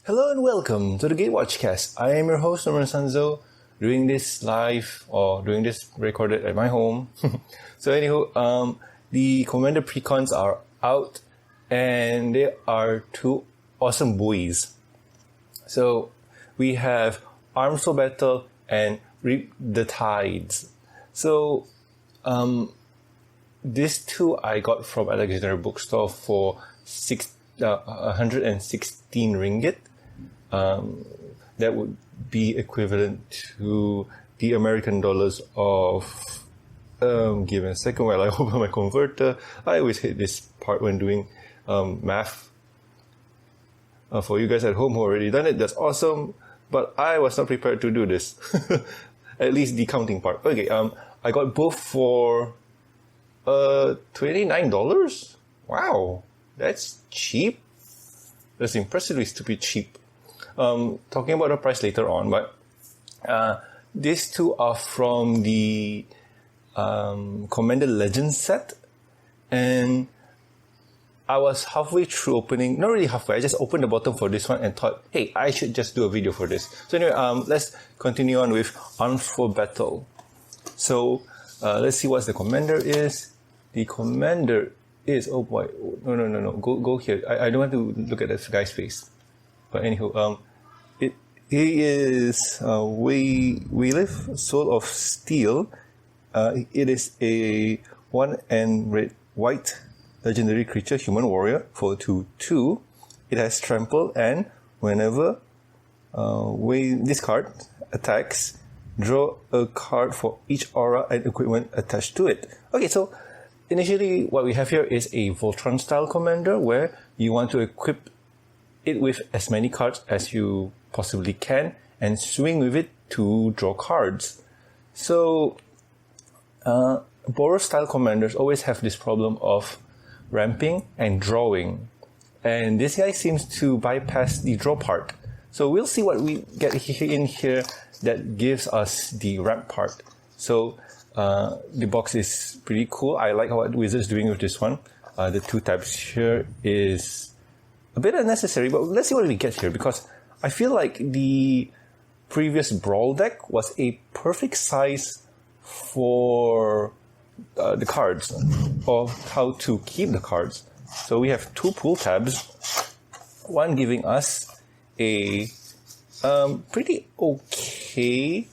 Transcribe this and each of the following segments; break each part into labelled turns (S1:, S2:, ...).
S1: Hello and welcome to the Gatewatch Cast. I am your host, Norman Sanzo, doing this live or doing this recorded at my home. So anywho, the Commnder precons are out and they are two awesome buoys. So we have Arms for Battle and Reap the Tides. So these two I got from Alexandria Bookstore for 116 ringgit. That would be equivalent to the American dollars of give me a second while I open my converter. I always hate this part when doing math. For you guys at home who already done it, that's awesome. But I was not prepared to do this. At least the counting part. Okay, I got both for $29. Wow, that's cheap. That's impressively stupid cheap. Talking about the price later on, but these two are from the Commnder Legends set, and I was halfway through opening, not really halfway, I just opened the bottom for this one and thought, hey, I should just do a video for this. So anyway, let's continue on with Arms for Battle. So let's see what the Commnder is. The Commnder is, oh boy, no, go here. I don't want to look at this guy's face. But anywho, he is Weiliff, Soul of Steel. It is a 1 and red white legendary creature, human warrior, for 2/2. It has trample, and whenever this card attacks, draw a card for each aura and equipment attached to it. Okay, so initially what we have here is a Voltron style Commnder where you want to equip it with as many cards as you possibly can and swing with it to draw cards. So Boros style Commanders always have this problem of ramping and drawing, and this guy seems to bypass the draw part. So we'll see what we get in here that gives us the ramp part. So the box is pretty cool. I like what Wizard's doing with this one. The two tabs here is a bit unnecessary, but let's see what we get here, because I feel like the previous Brawl deck was a perfect size for the cards, or how to keep the cards. So we have two pull tabs, one giving us a pretty okay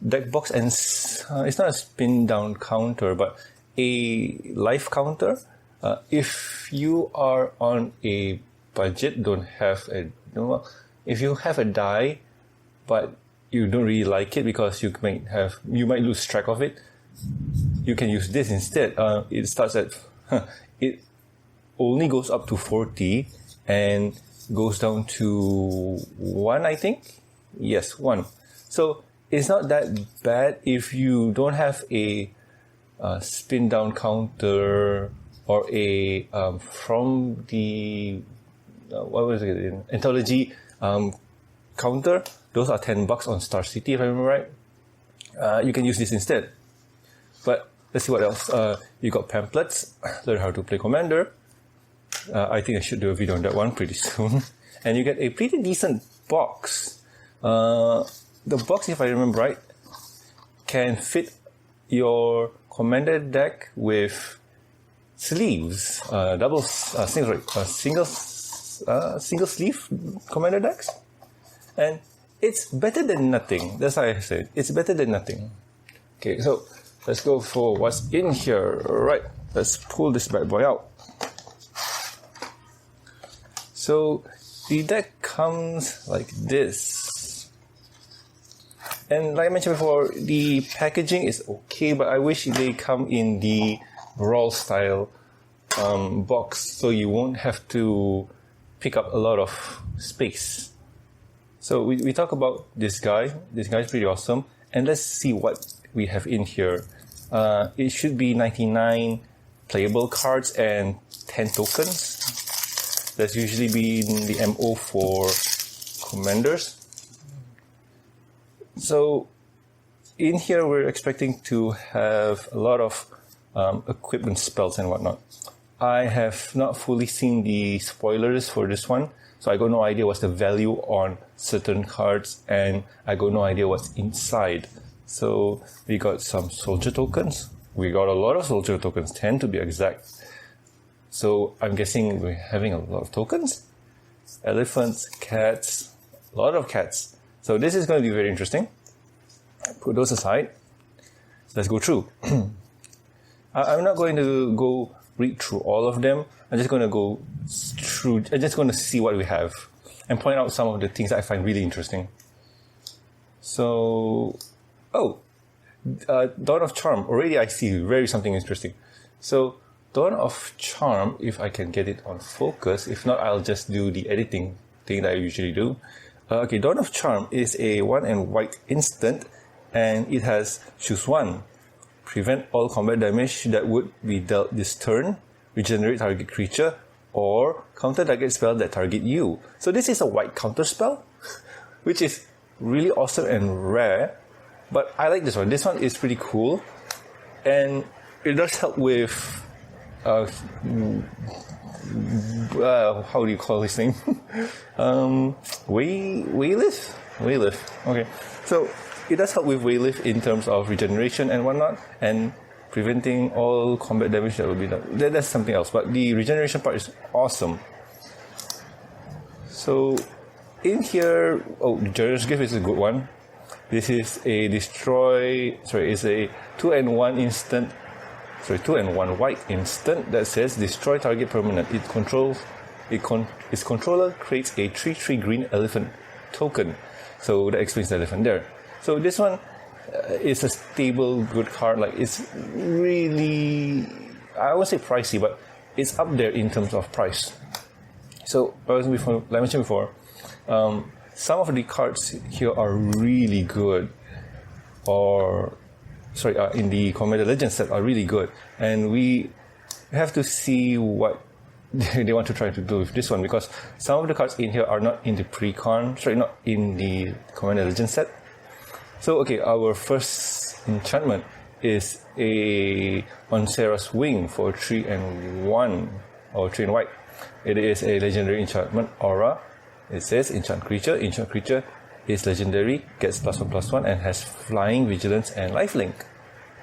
S1: deck box, and it's not a spin down counter, but a life counter. If you are on a budget, if you have a die, but you don't really like it because you might lose track of it, you can use this instead. It starts at it only goes up to 40 and goes down to 1, I think. Yes, 1. So it's not that bad if you don't have a spin down counter or a from the what was it, Anthology counter. Those are $10 on Star City, if I remember right. You can use this instead. But let's see what else. You got pamphlets, learn how to play Commnder. I think I should do a video on that one pretty soon. And you get a pretty decent box. The box, if I remember right, can fit your Commnder deck with sleeves, single sleeve Commnder decks, and it's better than nothing. That's how I said. It's better than nothing. Okay, so let's go for what's in here. Right, let's pull this bad boy out. So the deck comes like this, and like I mentioned before, the packaging is okay, but I wish they come in the Brawl style box, so you won't have to pick up a lot of space. So we talk about this guy. This guy is pretty awesome, and let's see what we have in here. It should be 99 playable cards and 10 tokens. That's usually been the MO for Commanders. So in here we're expecting to have a lot of equipment spells and whatnot. I have not fully seen the spoilers for this one, so I got no idea what's the value on certain cards, and I got no idea what's inside. So we got some soldier tokens. We got a lot of soldier tokens, 10 to be exact. So I'm guessing we're having a lot of tokens. Elephants, cats, a lot of cats. So this is going to be very interesting. Put those aside. Let's go through. I'm not going to go read through all of them. I'm just going to go through, I'm just going to see what we have and point out some of the things that I find really interesting. So, Dawn of Charm. Already I see something interesting. So, Dawn of Charm, if I can get it on focus, if not, I'll just do the editing thing that I usually do. Okay, Dawn of Charm is a 1 and white instant, and it has choose 1. Prevent all combat damage that would be dealt this turn, regenerate target creature, or counter target spell that target you. So this is a white counter spell, which is really awesome and rare, but I like this one. This one is pretty cool, and it does help with how do you call this thing? Waylift? Okay. So it does help with Waylift in terms of regeneration and whatnot, and preventing all combat damage that will be done. That's something else, but the regeneration part is awesome. So in here, Generous Gift is a good one. This is a it's a 2 and 1 instant. 2 and 1 white instant that says destroy target permanent. Its controller creates a 3/3 green elephant token. So that explains the elephant there. So this one is a stable, good card. Like, it's really, I won't say pricey, but it's up there in terms of price. So like I mentioned before, some of the cards here are really good, in the Commnder Legends set are really good, and we have to see what they want to try to do with this one, because some of the cards in here are not in the not in the Commnder Legends set. So okay, our first enchantment is a Onsera's Wing for 3 and 1, or 3 and white. It is a legendary enchantment aura. It says enchant creature is legendary, gets +1/+1, and has flying, vigilance, and lifelink.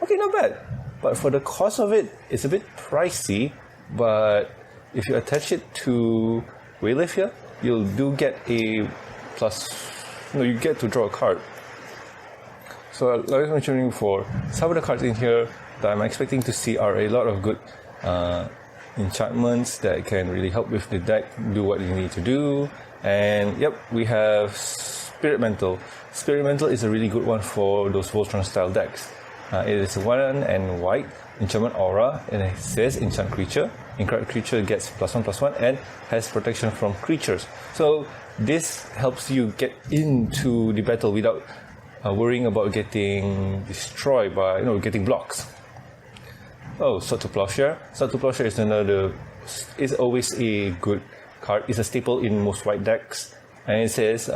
S1: Okay, not bad. But for the cost of it, it's a bit pricey. But if you attach it to Waylift here, you get a you get to draw a card. So like I was mentioning before, some of the cards in here that I'm expecting to see are a lot of good enchantments that can really help with the deck, do what you need to do. And yep, we have Spirit Mantle. Spirit Mantle is a really good one for those Voltron style decks. It is 1 and white enchantment aura, and it says enchant creature. Enchant creature gets +1/+1 and has protection from creatures. So this helps you get into the battle without worrying about getting destroyed by getting blocks. Sword to Plowshare. Sword to Plowshare is always a good card. It's a staple in most white decks, and it says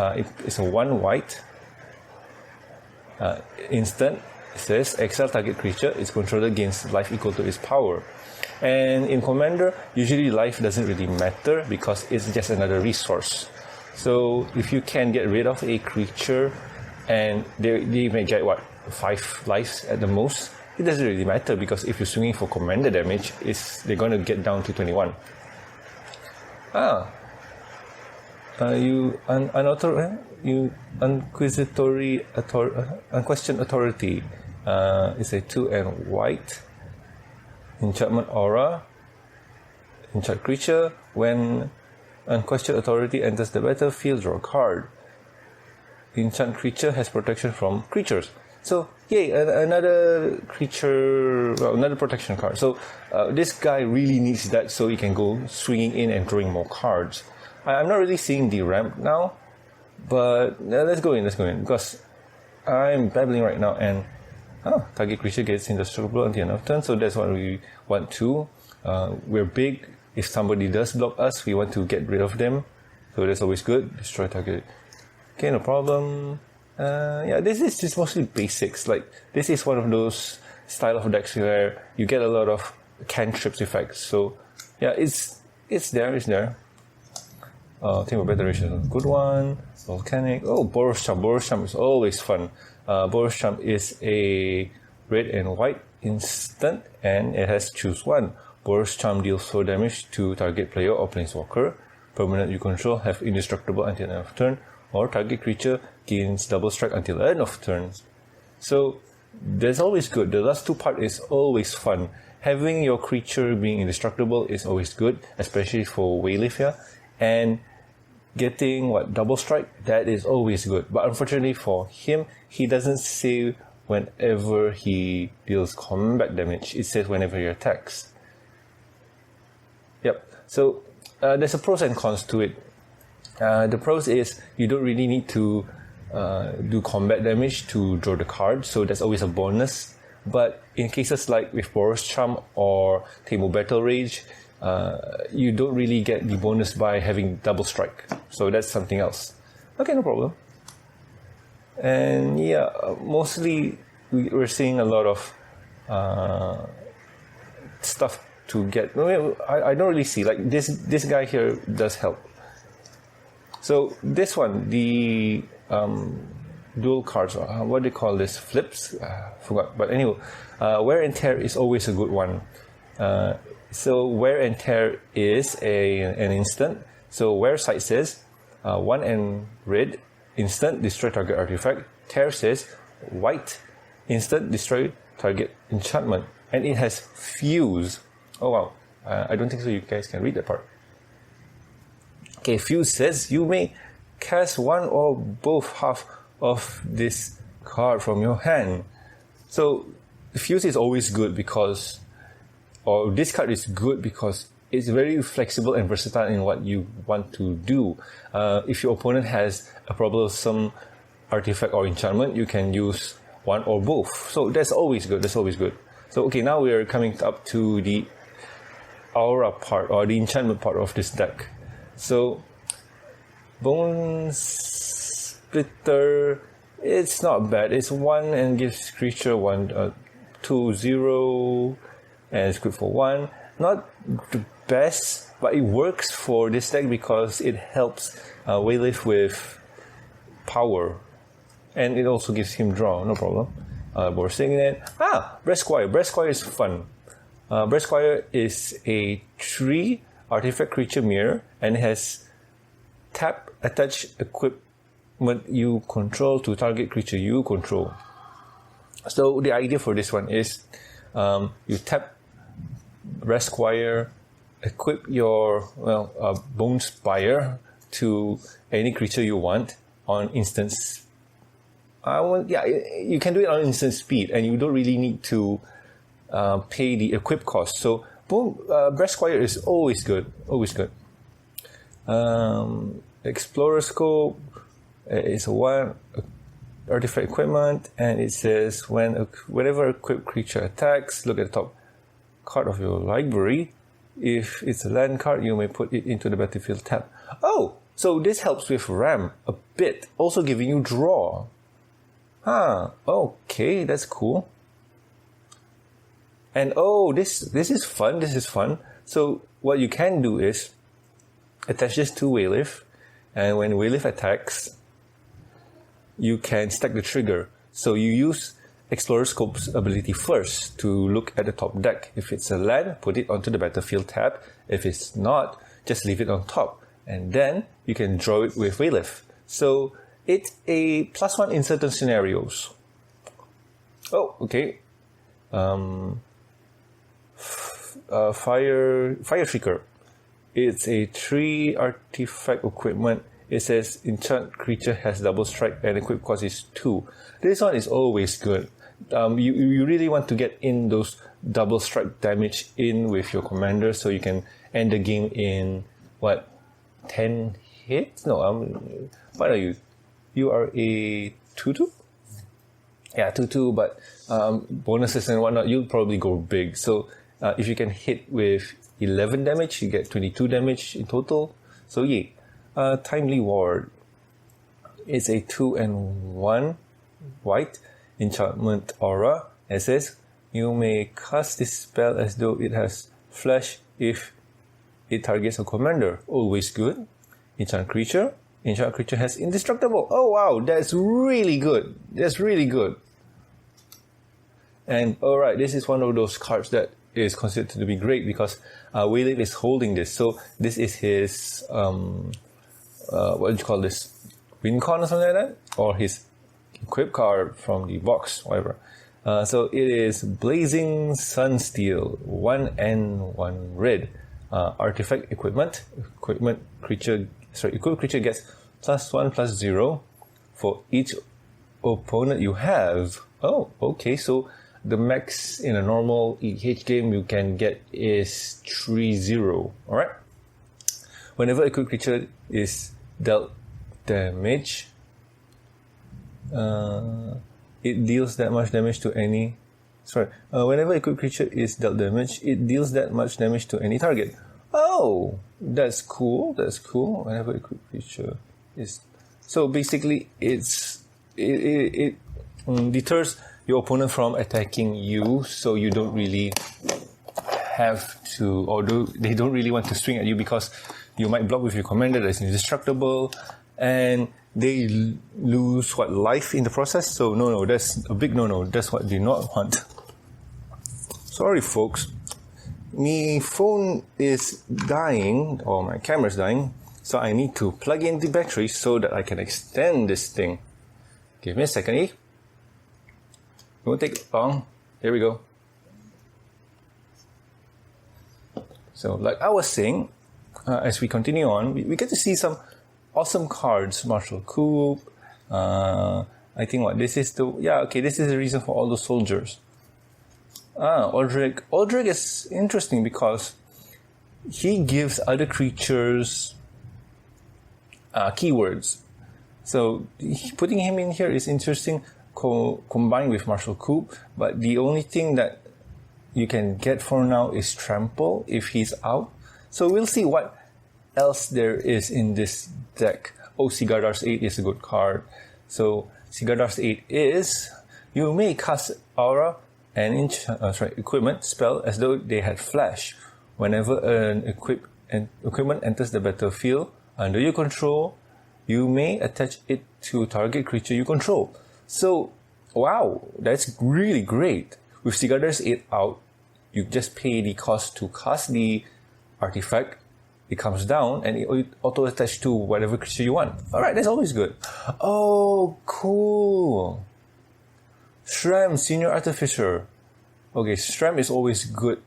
S1: it's a 1 white instant. It says exile target creature. Its controller gains life equal to its power. And in Commnder, usually life doesn't really matter because it's just another resource. So if you can get rid of a creature, and they may get 5 lives at the most, it doesn't really matter, because if you're swinging for Commnder damage, they're going to get down to 21. Unquestioned Authority. It's a 2 and white enchantment aura. Enchant creature. When Unquestioned Authority enters the battlefield, draw a card. Enchant creature has protection from creatures. So, yay, another creature, another protection card. So, this guy really needs that so he can go swinging in and drawing more cards. I'm not really seeing the ramp now, but let's go in, because I'm babbling right now, and target creature gets indestructible until end of turn, so that's what we want to. We're big. If somebody does block us, we want to get rid of them, so that's always good. Destroy target. Okay, no problem. This is just mostly basics. Like, this is one of those style of decks where you get a lot of cantrips effects. So Yeah, it's there. Team of Better is a good one. Volcanic. Oh, Boros Charm. Boros Charm is always fun. Boros Charm is a red and white instant, and it has choose one. Boros Charm deals 4 damage to target player or planeswalker. Permanent you control have indestructible until end of turn, or target creature gains double strike until end of turn. So that's always good. The last 2 part is always fun. Having your creature being indestructible is always good, especially for Waylif here. And getting double strike, that is always good. But unfortunately for him, he doesn't say whenever he deals combat damage. It says whenever he attacks. Yep. So there's a pros and cons to it. The pros is you don't really need to do combat damage to draw the card, so that's always a bonus. But in cases like with Boros Charm or Table Battle Rage, you don't really get the bonus by having double strike. So that's something else. Okay, no problem. And yeah, mostly we're seeing a lot of stuff to get. I don't really see, like this guy here does help. So this one, the dual cards, what do you call this? Flips? Forgot. But anyway, Wear and Tear is always a good one. So Wear and Tear is an instant. So Wear side says 1 and red, instant, destroy target artifact. Tear says white, instant, destroy target enchantment. And it has Fuse. Oh wow, I don't think so you guys can read that part. Okay, Fuse says you may cast one or both half of this card from your hand. So Fuse is always good because, or this card is good because it's very flexible and versatile in what you want to do. If your opponent has a troublesome artifact or enchantment, you can use one or both. So that's always good. That's always good. So okay, now we are coming up to the aura part or the enchantment part of this deck. So Bone Splitter, it's not bad. It's 1 and gives creature 1, 2, 0, and it's good for 1. Not the best, but it works for this deck because it helps Waylif with power, and it also gives him draw. No problem. We're seeing it. Breast Squire. Breast Squire is fun. Breast Squire is a 3 artifact creature mirror and has tap, attach equipment you control to target creature you control. So the idea for this one is you tap Breast Squire, equip your Bone Spire to any creature you want on instance. You can do it on instant speed, and you don't really need to pay the equip cost. So Breast Squire is always good, always good. Explorer Scope is a 1 artifact equipment, and it says whenever equipped creature attacks, look at the top card of your library. If it's a land card, you may put it into the battlefield tab. Oh, so this helps with RAM a bit, also giving you draw. Okay, that's cool. And this is fun. This is fun. So what you can do is attach this to Waylif, and when Waylif attacks, you can stack the trigger. So you use Explorer Scope's ability first to look at the top deck. If it's a land, put it onto the battlefield tab. If it's not, just leave it on top. And then you can draw it with Waylif. So it's a +1 in certain scenarios. Oh, okay. Fire Trigger. It's a 3 artifact equipment. It says enchant creature has double strike and equip cost is 2. This one is always good. You really want to get in those double strike damage in with your commander, so you can end the game in 10 hits? No, what are you? You are a 2/2? Yeah, 2/2, but bonuses and whatnot, you'll probably go big. So if you can hit with 11 damage, you get 22 damage in total. So yeah. Timely Ward. It's a 2 and 1 white enchantment aura. It says you may cast this spell as though it has flash if it targets a Commnder. Always good. Enchant creature. Enchant creature has indestructible. Oh wow, that's really good. That's really good. And alright, this is one of those cards that is considered to be great because Wayland is holding this. So this is his, what do you call this? Wincon or something like that? Or his equip card from the box, whatever. So it is Blazing Sunsteel, 1 and 1 red. Artifact equipment. Equipment creature gets +1/+0 for each opponent you have. Oh, okay, so the max in a normal EDH game you can get is 3/0. Alright? Whenever a creature is dealt damage, it deals that much damage to any. Whenever a creature is dealt damage, it deals that much damage to any target. Oh, that's cool. That's cool. Whenever a creature is, so basically, it deters your opponent from attacking you, so you don't really have to, or they don't really want to swing at you because you might block with your Commnder that's indestructible, and they lose life in the process. So no, that's a big no. That's what they do not want. Sorry, folks. My phone is dying, or my camera is dying, so I need to plug in the battery so that I can extend this thing. Give me a second, It won't take long. Here we go. So, like I was saying, as we continue on, we get to see some awesome cards. Martial Coup. I think this is this is the reason for all the soldiers. Aldrich. Aldrich is interesting because he gives other creatures keywords. So putting him in here is interesting, combined with Martial Coup. But the only thing that you can get for now is Trample if he's out. So we'll see what else there is in this deck. Oh, Sigardar's 8 is a good card. So Sigardar's 8 is, you may cast Aura and equipment spell as though they had flash. Whenever an equipment enters the battlefield under your control, you may attach it to target creature you control. So, wow, that's really great. With Sigardar's 8 out, you just pay the cost to cast the artifact. It comes down and it auto-attach to whatever creature you want. Alright, that's always good. Oh, cool. Shram, Senior Artificer. Okay, Shram is always good.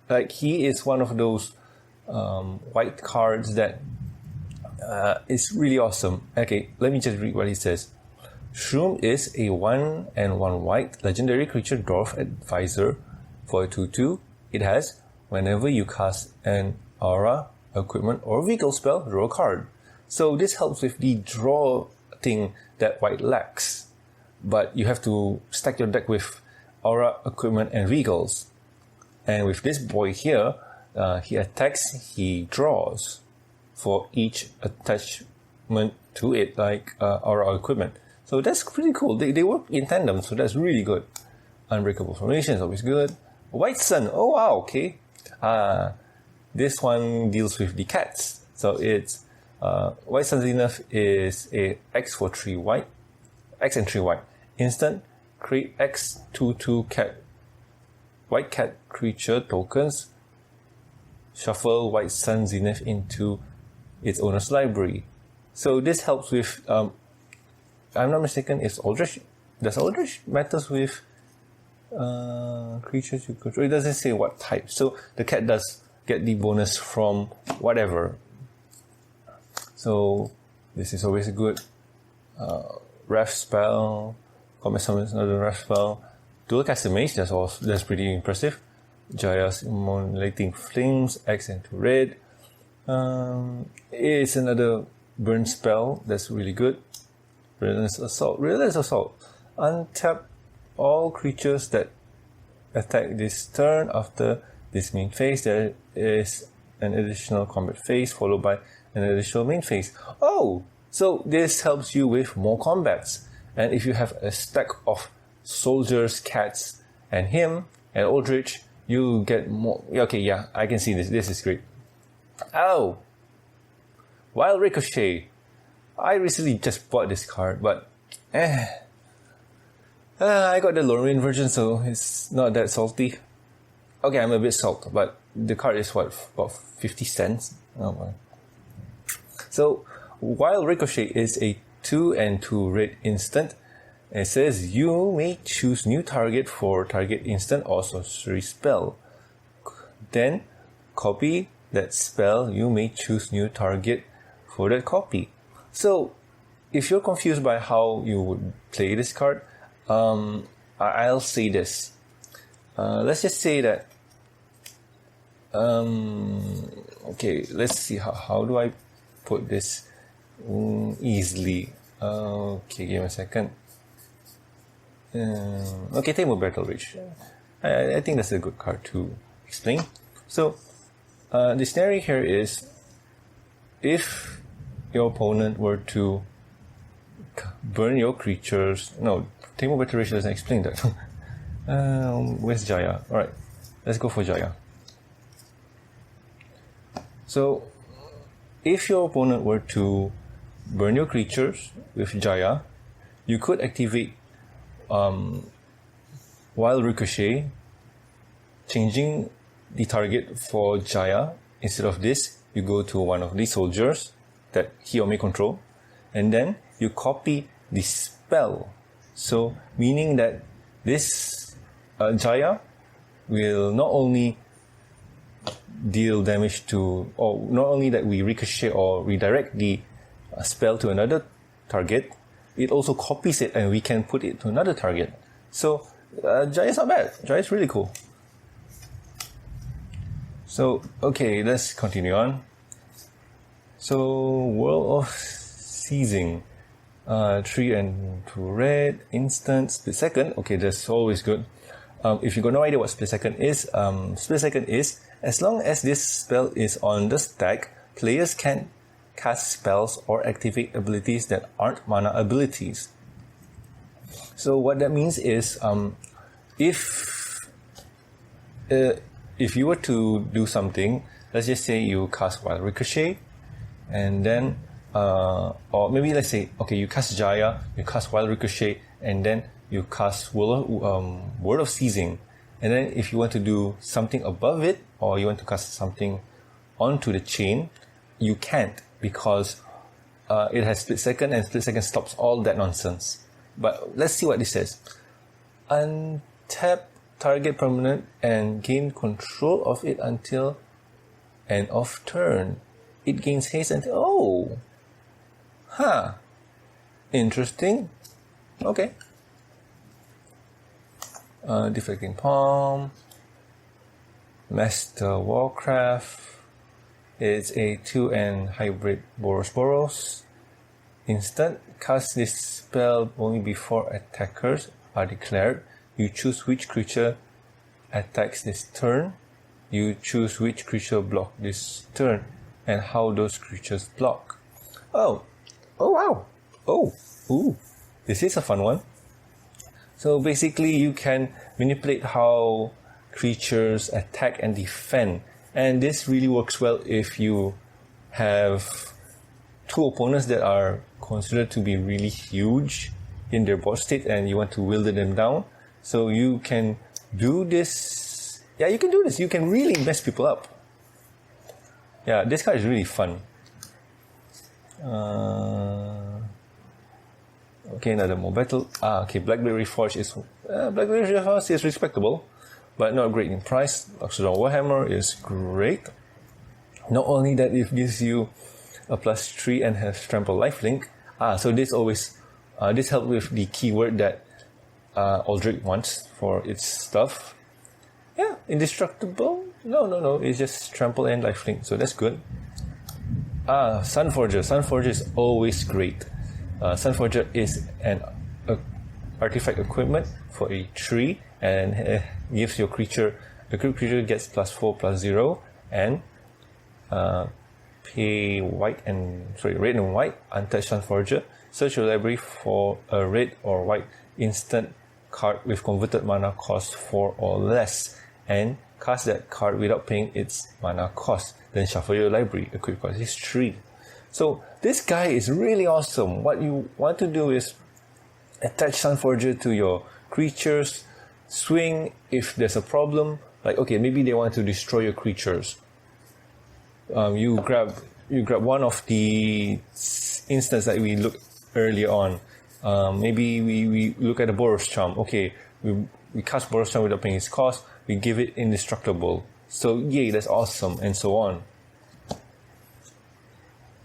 S1: Like, he is one of those white cards that is really awesome. Okay, let me just read what he says. Shroom is a 1 and 1 white legendary creature dwarf advisor for a 2/2. It has, whenever you cast an aura, equipment, or vehicle spell, draw a card. So this helps with the draw thing that white lacks. But you have to stack your deck with aura, equipment, and vehicles. And with this boy here, he attacks, he draws for each attachment to it, like aura or equipment. So that's pretty cool. They work in tandem, so that's really good. Unbreakable Formation is always good. White Sun, oh wow, okay. This one deals with the cats. So it's White Sun Zenith is a X for 3 white, X and 3 white. Instant, create X 2/2 cat, white cat creature tokens. Shuffle White Sun Zenith into its owner's library. So this helps with, I'm not mistaken, is Aldrich. Does Aldrich matters with creatures you control? It doesn't say what type. So the cat does get the bonus from whatever. So this is always a good ref spell. Combat summons another ref spell. Dual Cast Mage, that's pretty impressive. Jaya's Immolating Flames, X and 2 red. It's another burn spell that's really good. Relentless Assault. Untap all creatures that attack this turn. After this main phase, there is an additional combat phase followed by an additional main phase. Oh, so this helps you with more combats. And if you have a stack of soldiers, cats, and him, and Aldrich, you get more. Okay, yeah, I can see this. This is great. Oh! Wild Ricochet. I recently just bought this card, but I got the Lorraine version, so it's not that salty. Okay, I'm a bit salty, but the card is what, about 50 cents? Oh my. So, Wild Ricochet is a 2 and 2 red instant. It says you may choose new target for target instant or sorcery spell. Then, copy that spell, you may choose new target for that copy. So, if you're confused by how you would play this card, I'll say this. Let's just say that. Okay, let's see how do I put this easily. Okay, give me a second. Okay, Table Battle Rage. I think that's a good card to explain. So, the scenario here is if your opponent were to burn your creatures. No, Table Battle Rage doesn't explain that. Where's Jaya? Alright, let's go for Jaya. So, if your opponent were to burn your creatures with Jaya, you could activate Wild Ricochet, changing the target for Jaya. Instead of this, you go to one of these soldiers that he or may control, and then you copy the spell. So, meaning that this Jaya will not only deal damage to, or not only that we ricochet or redirect the spell to another target, it also copies it and we can put it to another target. So, Jaya's not bad. Jaya's really cool. So, okay, let's continue on. So, World of Seizing. 3 and 2 red, instant, split second. Okay, that's always good. If you got no idea what split second is as long as this spell is on the stack, players can cast spells or activate abilities that aren't mana abilities. So what that means is, if you were to do something, let's just say you cast Wild Ricochet, and then, or maybe let's say, okay, you cast Jaya, you cast Wild Ricochet, and then you cast Word of Seizing. And then if you want to do something above it, or you want to cast something onto the chain, you can't, because it has split second, and split second stops all that nonsense. But let's see what this says. Untap target permanent and gain control of it until end of turn. It gains haste until... Interesting. Okay. Deflecting Palm. Master Warcraft. It's a 2 and hybrid Boros. Instant. Cast this spell only before attackers are declared. You choose which creature attacks this turn. You choose which creature block this turn and how those creatures block. Oh wow. Ooh. This is a fun one. So basically you can manipulate how creatures attack and defend. And this really works well if you have two opponents that are considered to be really huge in their board state and you want to wield them down. So you can do this. Yeah, you can do this. You can really mess people up. Yeah, this card is really fun. Okay, another more battle. Okay, Blackberry Forge is... Blackberry Forge is respectable, but not great in price. Luxodon Warhammer is great. Not only that, it gives you a +3 and has trample lifelink. So this always... this helps with the keyword that Aldrich wants for its stuff. Yeah, indestructible? No, it's just trample and lifelink, so that's good. Sunforger. Sunforger is always great. Sunforger is an artifact equipment for a tree and gives your creature, the creature gets +4/+0 and pay red and white, untouched Sunforger. Search your library for a red or white instant card with converted mana cost 4 or less, and Cast that card without paying its mana cost. Then shuffle your library. Equip cost is 3. So this guy is really awesome. What you want to do is attach Sunforger to your creatures, swing if there's a problem. Like, okay, maybe they want to destroy your creatures. You grab one of the instances that we looked earlier on. Maybe we look at the Boros Charm. Okay, we cast Boros Charm without paying its cost. We give it indestructible. So yay, that's awesome, and so on.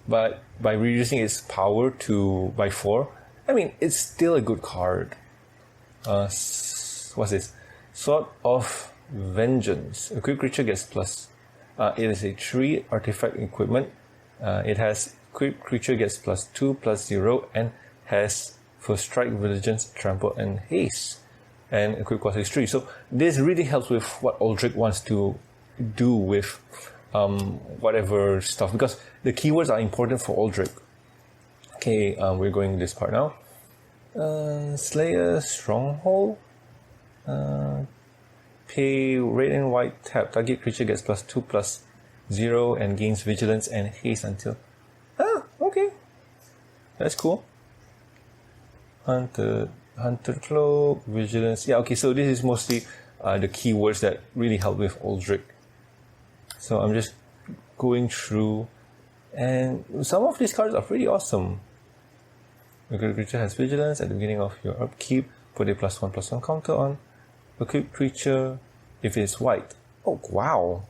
S1: But by reducing its power by 4, I mean, it's still a good card. What's this? Sword of Vengeance. Equipped creature gets plus. It is a 3 artifact equipment. It has equipped creature gets +2/+0 and has first strike, vigilance, trample, and haste. And equipped cost is 3. So this really helps with what Aldrich wants to do with whatever stuff, because the keywords are important for Aldrich. Okay, we're going this part now. Slayer Stronghold. Pay red and white tap. Target creature gets +2/+0 and gains vigilance and haste until. Okay. That's cool. Hunter Cloak, vigilance. Yeah, okay, so this is mostly the keywords that really help with Aldrich. So I'm just going through, and some of these cards are pretty awesome. A creature has vigilance at the beginning of your upkeep. Put a +1/+1 counter on equipped creature if it's white. Oh wow!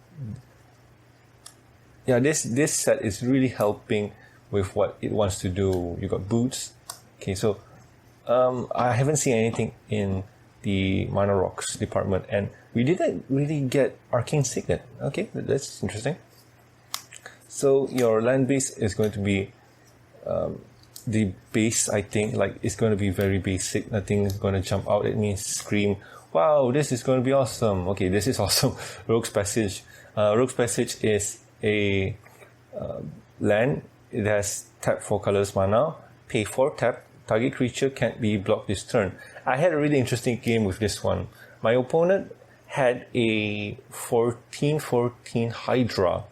S1: Yeah, this set is really helping with what it wants to do. You got boots. Okay, so I haven't seen anything in the Mana Rocks department, and we didn't really get Arcane Signet. Okay, that's interesting. So your land base is going to be the base, I think, like it's going to be very basic. Nothing is going to jump out at me, scream, wow, this is going to be awesome. Okay, this is awesome. Rogue's Passage. Rogue's Passage is a land. It has tap 4 colors mana, pay 4 tap. Target creature can't be blocked this turn. I had a really interesting game with this one. My opponent had a 14/14 Hydra,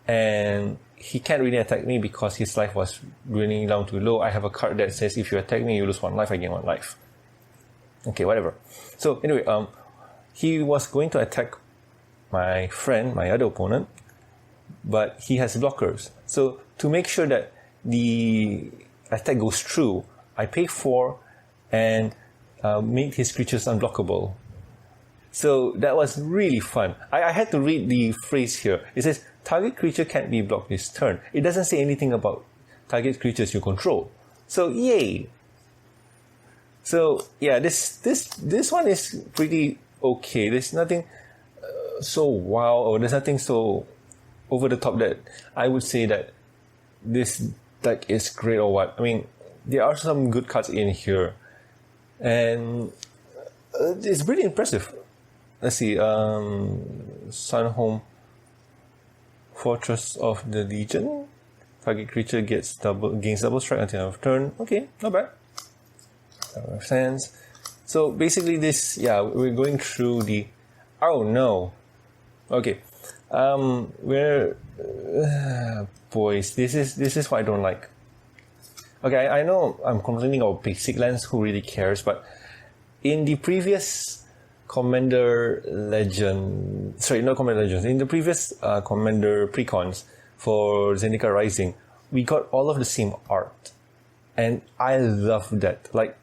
S1: and he can't really attack me because his life was running down too low. I have a card that says if you attack me, you lose 1 life, I gain 1 life. Okay, whatever. So anyway, he was going to attack my friend, my other opponent, but he has blockers. So to make sure that the attack goes through, I pay 4 and make his creatures unblockable. So that was really fun. I had to read the phrase here. It says, target creature can't be blocked this turn. It doesn't say anything about target creatures you control. So yay! So yeah, this one is pretty okay. There's nothing so wow, or there's nothing so over the top that I would say that this deck is great or what. I mean, there are some good cards in here, and it's pretty impressive. Let's see, Sunhome, Fortress of the Legion. Target creature gains double strike until end of turn. Okay, not bad. That makes sense. So basically, this, yeah, we're going through the. Oh no. Okay, we're boys. This is what I don't like. Okay, I know I'm complaining about basic lands. Who really cares? But in the previous Commnder Legend, sorry, not Commnder Legends. In the previous Commnder precons for Zendika Rising, we got all of the same art, and I love that. Like,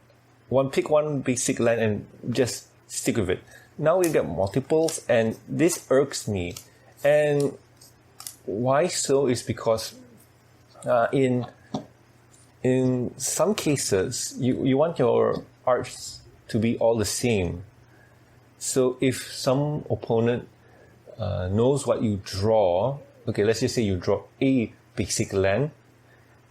S1: pick one basic land and just stick with it. Now we get multiples, and this irks me. And why so is because in some cases you want your arts to be all the same. So if some opponent knows what you draw, okay, let's just say you draw a basic land,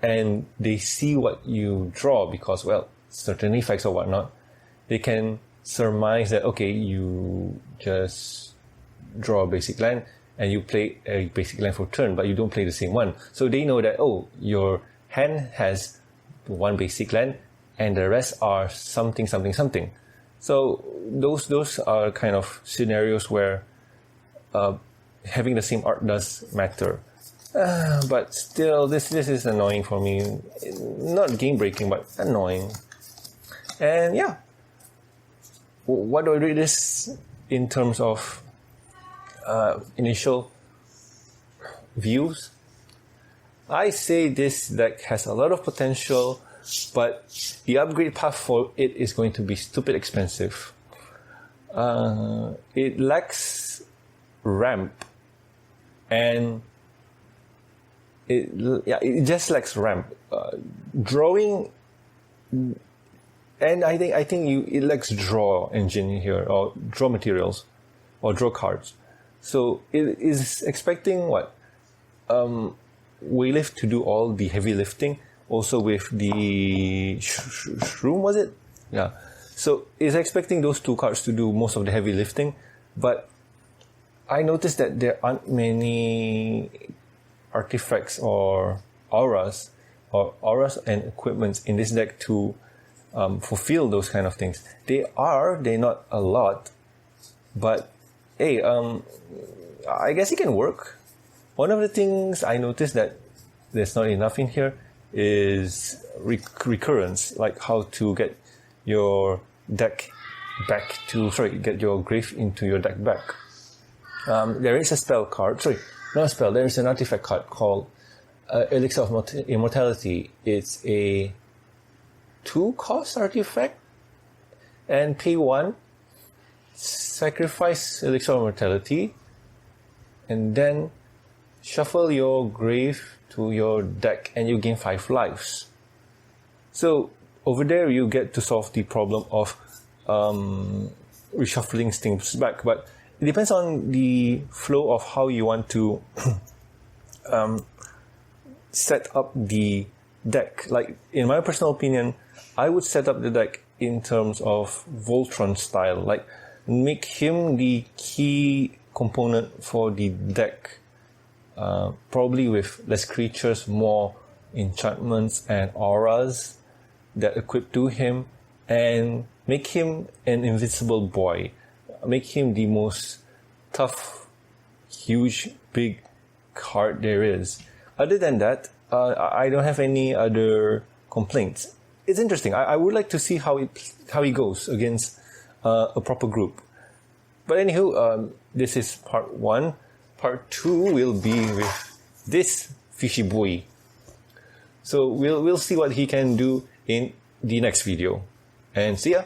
S1: and they see what you draw because, well, certain effects or whatnot, they can surmise that, okay, you just draw a basic land and you play a basic land for turn, but you don't play the same one. So they know that, oh, your hand has one basic land and the rest are something, something, something. So those are kind of scenarios where having the same art does matter. But still, this is annoying for me. Not game breaking, but annoying. And yeah, what do I rate this in terms of initial views? I say this deck has a lot of potential, but the upgrade path for it is going to be stupid expensive. It lacks ramp, and it just lacks ramp. Drawing, and I think it lacks draw engine here, or draw materials, or draw cards. So it is expecting what? Weightlift to do all the heavy lifting, also with the shroom, was it? Yeah. So it's expecting those two cards to do most of the heavy lifting, but I noticed that there aren't many artifacts or auras and equipments in this deck to fulfill those kind of things. They're not a lot, but hey, I guess it can work. One of the things I noticed that there's not enough in here is recurrence, like how to get your deck get your grave into your deck back. There is a spell card, there is an artifact card called Elixir of Immortality. It's a 2-cost artifact, and pay 1, sacrifice Elixir of Immortality, and then shuffle your grave to your deck and you gain 5 lives. So over there you get to solve the problem of reshuffling things back, but it depends on the flow of how you want to set up the deck. Like, in my personal opinion, I would set up the deck in terms of Voltron style, like make him the key component for the deck. Probably with less creatures, more enchantments and auras that equip to him, and make him an invincible boy. Make him the most tough, huge, big card there is. Other than that, I don't have any other complaints. It's interesting. I would like to see how he goes against a proper group. But anywho, this is part 1. Part 2 will be with this fishy boy. So we'll see what he can do in the next video. And see ya!